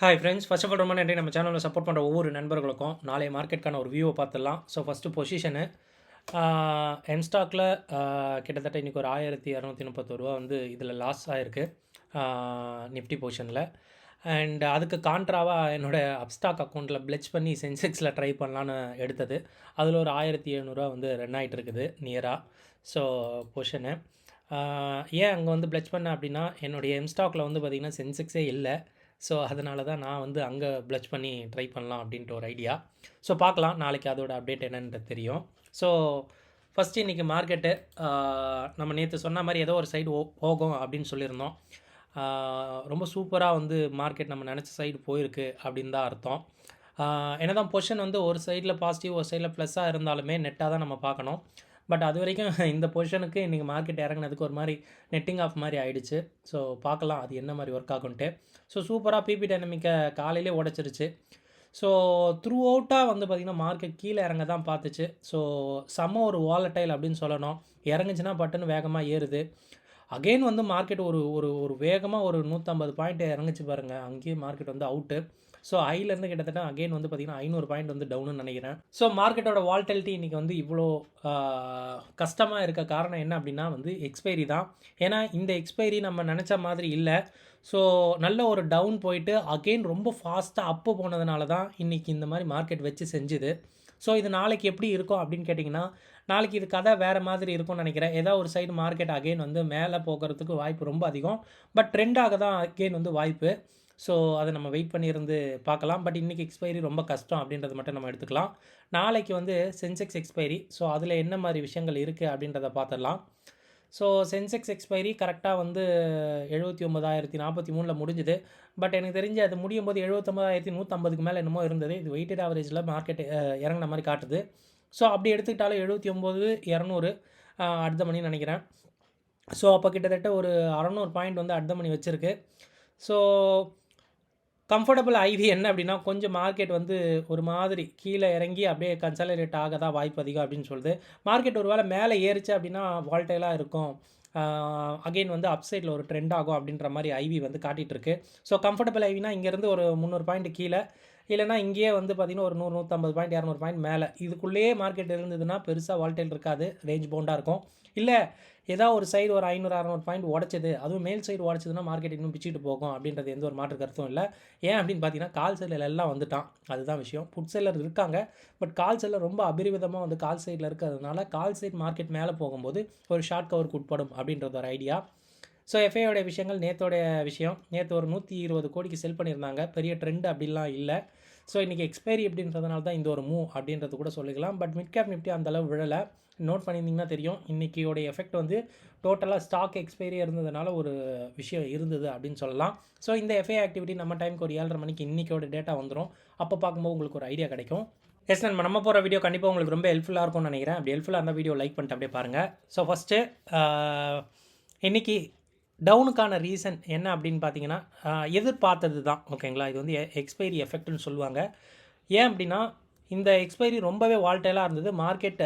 Hi friends, first of all ரொம்ப நன்றி நம்ம சேனலில் சப்போர்ட் பண்ணுற ஒவ்வொரு நண்பர்களுக்கும். நாளைய மார்க்கெட்டுக்கான ஒரு வியூவை பார்த்துடலாம். ஸோ ஃபஸ்ட்டு பொசிஷனு என்ஸ்டாக்கில் கிட்டத்தட்ட இன்றைக்கி ஒரு 1231 வந்து இதில் லாஸ் ஆகிருக்கு நிஃப்டி பொசிஷனில். அண்ட் அதுக்கு கான்ட்ராவாக என்னோடய அப்ஸ்டாக் அக்கௌண்ட்டில் பிளெச் பண்ணி சென்செக்ஸில் ட்ரை பண்ணலான்னு எடுத்தது. அதில் ஒரு 1700 வந்து ரன் ஆகிட்டு இருக்குது நியராக. ஸோ பொசிஷனு ஏன் அங்கே வந்து பிளெச் பண்ணேன் அப்படின்னா, என்னுடைய எம்ஸ்டாக்கில் வந்து பார்த்திங்கன்னா சென்செக்ஸே இல்லை. ஸோ அதனால தான் நான் வந்து அங்கே பிளச் பண்ணி ட்ரை பண்ணலாம் அப்படின்ட்டு ஒரு ஐடியா. ஸோ பார்க்கலாம், நாளைக்கு அதோட அப்டேட் என்னன்றது தெரியும். ஸோ ஃபஸ்ட்டு இன்றைக்கி மார்க்கெட்டு நம்ம நேற்று சொன்ன மாதிரி ஏதோ ஒரு சைடு போகும் அப்படின்னு சொல்லியிருந்தோம். ரொம்ப சூப்பராக வந்து மார்க்கெட் நம்ம நினச்ச சைடு போயிருக்கு அப்படின்னு தான் அர்த்தம். என்ன தான் பொசிஷன் வந்து ஒரு சைடில் பாசிட்டிவ் ஒரு சைடில் ப்ளஸ்ஸாக இருந்தாலுமே நெட்டாக தான் நம்ம பார்க்கணும். பட் அது வரைக்கும் இந்த பொசிஷனுக்கு இன்றைக்கி மார்க்கெட் இறங்கினதுக்கு ஒரு மாதிரி நெட்டிங் ஆஃப் மாதிரி ஆகிடுச்சு. ஸோ பார்க்கலாம் அது என்ன மாதிரி ஒர்க் ஆகுன்ட்டு. ஸோ சூப்பராக பிபி டைனமிக்கை காலையிலே உடச்சிருச்சு. ஸோ த்ரூ அவுட்டாக வந்து பார்த்திங்கன்னா மார்க்கெட் கீழே இறங்க தான் பார்த்துச்சு. ஸோ செம்ம ஒரு வாலட்டைல் அப்படின்னு சொல்லணும். இறங்குச்சுன்னா பட்டுன்னு வேகமாக ஏறுது. அகெயின் வந்து மார்க்கெட் ஒரு ஒரு ஒரு வேகமாக ஒரு 150 பாயிண்ட் இறங்குச்சு பாருங்கள். அங்கேயே மார்க்கெட் வந்து அவுட்டு. ஸோ ஹைலேருந்து கிட்டத்தட்ட அகெயின் வந்து பார்த்திங்கன்னா 500 பாயிண்ட் வந்து டவுனுன்னு நினைக்கிறேன். ஸோ மார்க்கெட்டோட வால்டெலிட்டி இன்றைக்கி வந்து இவ்வளோ கஷ்டமாக இருக்க காரணம் என்ன அப்படின்னா வந்து எக்ஸ்பைரி தான். ஏன்னா இந்த எக்ஸ்பைரி நம்ம நினச்ச மாதிரி இல்லை. ஸோ நல்ல ஒரு டவுன் போயிட்டு அகெயின் ரொம்ப ஃபாஸ்ட்டாக அப்பு போனதுனால தான் இன்றைக்கி இந்த மாதிரி மார்க்கெட் வச்சு செஞ்சுது. ஸோ இது நாளைக்கு எப்படி இருக்கும் அப்படின்னு கேட்டிங்கன்னா, நாளைக்கு இது கதை வேறு மாதிரி இருக்கும்னு நினைக்கிறேன். ஏதாவது ஒரு சைடு மார்க்கெட் அகெயின் வந்து மேலே போகிறதுக்கு வாய்ப்பு ரொம்ப அதிகம். பட் ட்ரெண்டாக தான் அகெயின் வந்து வாய்ப்பு. ஸோ அதை நம்ம வெயிட் பண்ணியிருந்து பார்க்கலாம். பட் இன்றைக்கி எக்ஸ்பைரி ரொம்ப கஷ்டம் அப்படின்றத மட்டும் நம்ம எடுத்துக்கலாம். நாளைக்கு வந்து சென்செக்ஸ் எக்ஸ்பைரி. ஸோ அதில் என்ன மாதிரி விஷயங்கள் இருக்குது அப்படின்றத பார்த்துடலாம். ஸோ சென்செக்ஸ் எக்ஸ்பைரி கரெக்டாக வந்து 79,043 முடிஞ்சுது. பட் எனக்கு தெரிஞ்சு அது முடியும் போது 79,150க்கு மேலே என்னமோ இருந்தது. இது வெயிட்டட் ஆவரேஜில் மார்க்கெட் இறங்கின மாதிரி காட்டுது. ஸோ அப்படி எடுத்துக்கிட்டாலும் 79,200 அடுத்த மணின்னு நினைக்கிறேன். ஸோ அப்போ கிட்டத்தட்ட ஒரு 600 பாயிண்ட் வந்து அடுத்த மணி வச்சுருக்கு. ஸோ கம்ஃபர்டபுள் ஐவி என்ன அப்படின்னா, கொஞ்சம் மார்க்கெட் வந்து ஒரு மாதிரி கீழே இறங்கி அப்படியே கன்சாலிடேட் ஆக தான் வாய்ப்பு அதிகம் அப்படின்னு சொல்லுது. மார்க்கெட் ஒரு வேளை மேலே ஏறிச்சு அப்படின்னா வால்டைலாக இருக்கும். அகெயின் வந்து அப்சைடில் ஒரு ட்ரெண்ட் ஆகும் அப்படின்ற மாதிரி ஐவி வந்து காட்டிகிட்ருக்கு. ஸோ கம்ஃபர்டபுள் ஐவினா இங்கேருந்து ஒரு 300 பாயிண்ட் கீழே, இல்லைனா இங்கேயே வந்து பார்த்திங்கன்னா ஒரு 100, 150 பாயிண்ட், 200 பாயிண்ட் மேலே. இதுக்குள்ளேயே மார்க்கெட் இருந்ததுன்னா பெருசாக வால்டைல் இருக்காது, ரேஞ்ச் பவுண்டாக இருக்கும். இல்லை ஏதாவது ஒரு சைடு ஒரு 500, 600 பாயிண்ட் உடச்சிது, அதுவும் மேல் சைடு உடச்சதுன்னா மார்க்கெட் இன்னும் பிச்சுட்டு போகும் அப்படின்றது எந்த ஒரு மாற்று கருத்தும் இல்லை. ஏன் அப்படின்னு பார்த்தீங்கன்னா, கால் சைடில் எல்லாம் வந்துட்டான், அதுதான் விஷயம். புட் சைடில் இருக்காங்க, பட் கால் சைடில் ரொம்ப அபரிவிதமாக வந்து கால் சைடில் இருக்கிறதுனால கால் சைடு மார்க்கெட் மேலே போகும்போது ஒரு ஷார்ட் கவருக்கு உட்படும் அப்படின்றது ஒரு ஐடியா. ஸோ எஃப்ஐயோடைய விஷயங்கள் நேற்றோடைய விஷயம். நேற்று ஒரு 120 கோடிக்கு செல் பண்ணியிருந்தாங்க. பெரிய ட்ரெண்ட் அப்படிலாம் இல்லை. ஸோ இன்றைக்கி எக்ஸ்பைரி அப்படின்றதுனால தான் இந்த ஒரு மூவ் அப்படின்றது கூட சொல்லிக்கலாம். பட் மிட் கேப் நிஃப்டி அந்தளவு விழலை. நோட் பண்ணியிருந்தீங்கன்னா தெரியும். இன்றைக்கியோடைய எஃபெக்ட் வந்து டோட்டலாக ஸ்டாக் எக்ஸ்பைரி இருந்ததுனால ஒரு விஷயம் இருந்தது அப்படின்னு சொல்லலாம். ஸோ இந்த எஃப்ஐ ஆக்டிவிட்டி நம்ம டைமுக்கு ஒரு 7:30 மணிக்கு இன்றைக்கியோட டேட்டா வந்துடும். அப்போ பார்க்கும்போது உங்களுக்கு ஒரு ஐடியா கிடைக்கும். எஸ் நம்ம போகிற வீடியோ கண்டிப்பாக உங்களுக்கு ரொம்ப ஹெல்ப்ஃபுல்லாக இருக்கும்னு நினைக்கிறேன். அப்படி ஹெல்ப்ஃபுல்லாக அந்த வீடியோ லைக் பண்ணிட்டு அப்படியே பாருங்கள். ஸோ ஃபஸ்ட்டு இன்றைக்கி டவுனுக்கான ரீசன் என்ன அப்படின்னு பார்த்தீங்கன்னா, எதிர்பார்த்தது தான். ஓகேங்களா, இது வந்து எக்ஸ்பைரி எஃபெக்ட்னு சொல்லுவாங்க. ஏன் அப்படின்னா, இந்த எக்ஸ்பைரி ரொம்பவே வால்டைலாக இருந்தது. மார்க்கெட்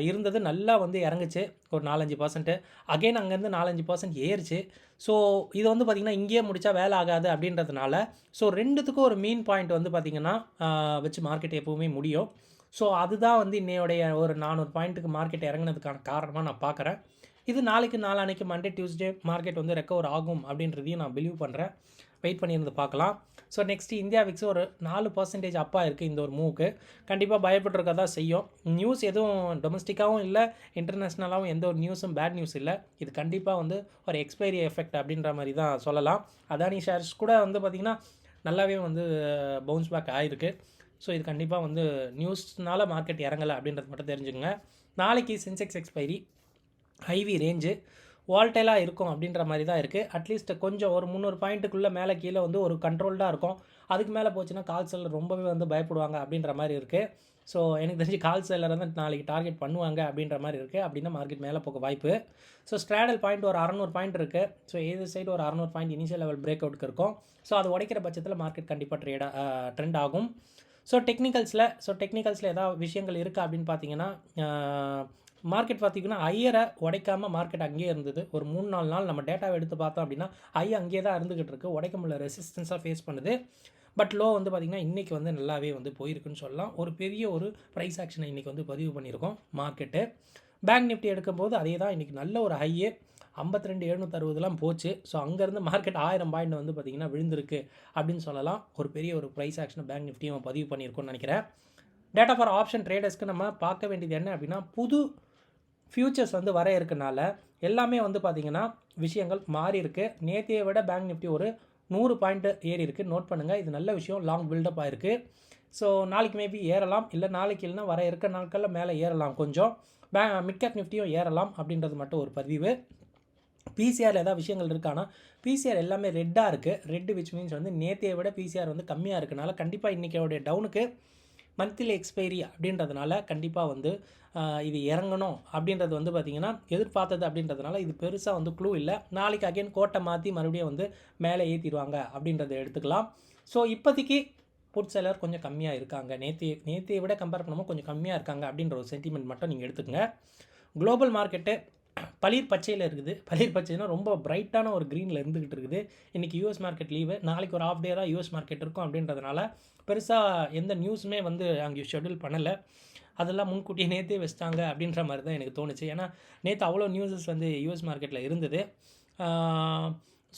இருந்தது நல்லா வந்து இறங்குச்சு ஒரு 4-5%. அகெயின் அங்கேருந்து 4-5% ஏறிச்சு. ஸோ இது வந்து பார்த்திங்கன்னா இங்கேயே முடித்தா வேலை ஆகாது அப்படின்றதுனால, ஸோ ரெண்டுத்துக்கும் ஒரு மீன் பாயிண்ட் வந்து பார்த்திங்கன்னா வச்சு மார்க்கெட் எப்போவுமே முடியும். ஸோ அதுதான் வந்து இன்னையோடைய ஒரு 400 பாயிண்ட்டுக்கு மார்க்கெட் இறங்கினதுக்கான காரணமாக நான் பார்க்குறேன். இது நாளைக்கு நாளான்னைக்கு மண்டே டியூஸ்டே மார்க்கெட் வந்து ரெக்கவர் ஆகும் அப்படின்றதையும் நான் பிலீவ் பண்ணுறேன். வெயிட் பண்ணியிருந்து பார்க்கலாம். ஸோ நெக்ஸ்ட்டு இந்தியா விக்ஸ் ஒரு 4% அப்பா இருக்குது இந்த ஒரு மூவுக்கு. கண்டிப்பாக பயப்பட்டுருக்க தான் செய்யும். நியூஸ் எதுவும் டொமஸ்டிக்காகவும் இல்லை, இன்டர்நேஷ்னலாகவும் எந்த ஒரு நியூஸும் பேட் நியூஸ் இல்லை. இது கண்டிப்பாக வந்து ஒரு எக்ஸ்பைரி எஃபெக்ட் அப்படின்ற மாதிரி தான் சொல்லலாம். அதானி ஷேர்ஸ் கூட வந்து பார்த்திங்கன்னா நல்லாவே வந்து பவுன்ஸ் பேக் ஆகிருக்கு. ஸோ இது கண்டிப்பாக வந்து நியூஸ்னால் மார்க்கெட் இறங்கலை அப்படின்றது மட்டும் தெரிஞ்சுக்கங்க. நாளைக்கு சென்செக்ஸ் எக்ஸ்பைரி ஐவி ரேஞ்சு வால்டைலாக இருக்கும் அப்படின்ற மாதிரி தான் இருக்குது. அட்லீஸ்ட் கொஞ்சம் ஒரு 300 பாயிண்ட்டுக்குள்ளே மேலே கீழே வந்து ஒரு கண்ட்ரோல்டாக இருக்கும். அதுக்கு மேலே போச்சுன்னா கால் செல்லர் ரொம்பவே வந்து பயப்படுவாங்க அப்படின்ற மாதிரி இருக்குது. ஸோ எனக்கு தெரிஞ்சு கால் செல்லர் வந்து நாளைக்கு டார்கெட் பண்ணுவாங்க அப்படின்ற மாதிரி இருக்குது. அப்படின்னா மார்க்கெட் மேலே போக வாய்ப்பு. ஸோ ஸ்ட்ராடல் பாயிண்ட் ஒரு 600 பாயிண்ட் இருக்குது. ஸோ ஏது சைடு ஒரு 600 பாயிண்ட் இனிஷியல் லெவல் பிரேக் அவுட்டுக்கு இருக்கும். ஸோ அது உடைக்கிற பட்சத்தில் மார்க்கெட் கண்டிப்பாக ட்ரெண்ட் ஆகும். ஸோ டெக்னிக்கல்ஸில் ஏதாவது விஷயங்கள் இருக்குது அப்படின்னு பார்த்தீங்கன்னா, மார்க்கெட் பார்த்திங்கன்னா ஹையரை உடைக்காமல் மார்க்கெட் அங்கேயே இருந்தது. ஒரு 3-4 நாள் நம்ம டேட்டாவை எடுத்து பார்த்தோம் அப்படின்னா ஹை அங்கேயே தான் இருந்துக்கிட்டு இருக்குது. உடைக்க முடியல, ரெசிஸ்டன்ஸாக ஃபேஸ் பண்ணுது. பட் லோ வந்து பார்த்திங்கன்னா இன்றைக்கி வந்து நல்லாவே வந்து போயிருக்குன்னு சொல்லலாம். ஒரு பெரிய ஒரு ப்ரைஸ் ஆக்ஷனை இன்றைக்கி வந்து பதிவு பண்ணியிருக்கோம் மார்க்கெட்டு. பேங்க் நிஃப்டி எடுக்கும்போது அதே தான் இன்றைக்கி நல்ல ஒரு ஹையே 52,760 போச்சு. ஸோ அங்கேருந்து மார்க்கெட் 1000 பாயிண்ட் வந்து பார்த்திங்கன்னா விழுந்திருக்கு அப்படின்னு சொல்லலாம். ஒரு பெரிய ஒரு ப்ரைஸ் ஆக்ஷனை பேங்க் நிஃப்டியும் பதிவு பண்ணியிருக்கோன்னு நினைக்கிறேன். டேட்டா ஃபார் ஆப்ஷன் ட்ரேடர்ஸ்க்கு நம்ம பார்க்க வேண்டியது என்ன அப்படின்னா, புது ஃபியூச்சர்ஸ் வந்து வர இருக்கனால எல்லாமே வந்து பார்த்திங்கன்னா விஷயங்கள் மாறி இருக்குது. நேற்றையை விட பேங்க் நிஃப்டி ஒரு 100 பாயிண்ட் ஏறி இருக்குது. நோட் பண்ணுங்கள், இது நல்ல விஷயம். லாங் பில்டப் ஆகிருக்கு. ஸோ நாளைக்கு மேபி ஏறலாம், இல்லை நாளைக்கு இல்லைனா வர இருக்க நாட்களில் மேலே ஏறலாம். கொஞ்சம் மிட் கேப் நிஃப்டியும் ஏறலாம் அப்படின்றது மட்டும் ஒரு பதிவு. பிசிஆரில் ஏதாவது விஷயங்கள் இருக்கானா, பிசிஆர் எல்லாமே ரெட்டாக இருக்குது. ரெட்டு விச் மீன்ஸ் வந்து நேற்றையை விட பிசிஆர் வந்து கம்மியாக இருக்கனால கண்டிப்பாக இன்றைக்கியோடைய டவுனுக்கு மந்த்லி எக்ஸ்பைரி அப்படின்றதுனால கண்டிப்பாக வந்து இது இறங்கணும் அப்படின்றது வந்து பார்த்திங்கன்னா எதிர்பார்த்தது அப்படின்றதுனால இது பெருசாக வந்து க்ளூ இல்லை. நாளைக்கு அகைன் கோட்டை மாற்றி மறுபடியும் வந்து மேலே ஏற்றிடுவாங்க அப்படின்றத எடுத்துக்கலாம். ஸோ இப்போதைக்கு புட் செல்லர் கொஞ்சம் கம்மியாக இருக்காங்க. நேற்றையை விட கம்பேர் பண்ணும்போது கொஞ்சம் கம்மியாக இருக்காங்க அப்படின்ற ஒரு சென்டிமெண்ட் மட்டும் நீங்கள் எடுத்துக்கங்க. குளோபல் மார்க்கெட்டு பளிர் பச்சையில் இருக்குது. பளிர் பச்சைனா ரொம்ப பிரைட்டான ஒரு க்ரீனில் இருந்துக்கிட்டு இருக்குது. இன்றைக்கி யூஎஸ் மார்க்கெட் லீவு, நாளைக்கு ஒரு ஆஃப் டே தான் யூஎஸ் மார்க்கெட் இருக்கும் அப்படின்றதுனால பெருசாக எந்த நியூஸுமே வந்து அங்கே ஷெட்யூல் பண்ணலை. அதெல்லாம் முன்கூட்டியே நேற்றே வச்சிட்டாங்க அப்படின்ற மாதிரி தான் எனக்கு தோணுச்சு. ஏன்னா நேற்று அவ்வளோ நியூஸஸ் வந்து யூஎஸ் மார்க்கெட்டில் இருந்தது.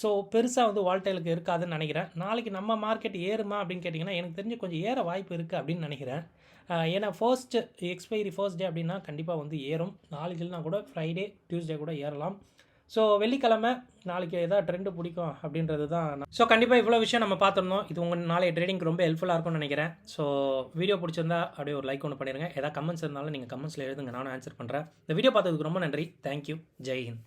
ஸோ பெருசாக வந்து வால்டைலுக்கு இருக்காதுன்னு நினைக்கிறேன். நாளைக்கு நம்ம மார்க்கெட் ஏறுமா அப்படின்னு கேட்டிங்கன்னா எனக்கு தெரிஞ்சு கொஞ்சம் ஏற வாய்ப்பு இருக்குது அப்படின்னு நினைக்கிறேன். ஏன்னா எக்ஸ்பைரி ஃபர்ஸ்ட் டே அப்படின்னா கண்டிப்பாக வந்து ஏறும். நாளைக்கு இல்லைனா கூட ஃப்ரைடே டியூஸ்டே கூட ஏறலாம். ஸோ வெள்ளிக்கிழமை நாளைக்கு எதாவது ட்ரெண்டு பிடிக்கும் அப்படின்றது தான். ஸோ கண்டிப்பாக இவ்வளோ விஷயம் நம்ம பார்த்துருந்தோம். இது உங்கள் நாளைய ட்ரேடிங்க்கு ரொம்ப ஹெல்ப்ஃபுல்லாக இருக்கும்னு நினைக்கிறேன். ஸோ வீடியோ பிடிச்சிருந்தா அப்படியே ஒரு லைக் ஒன்று பண்ணிடுங்க. ஏதாவது கமெண்ட்ஸ் இருந்தாலும் நீங்கள் கமெண்ட்ஸில் எழுதுங்க, நானும் ஆன்சர் பண்ணுறேன். இந்த வீடியோ பார்த்ததுக்கு ரொம்ப நன்றி. தேங்க்யூ. ஜெய் ஹிந்த்.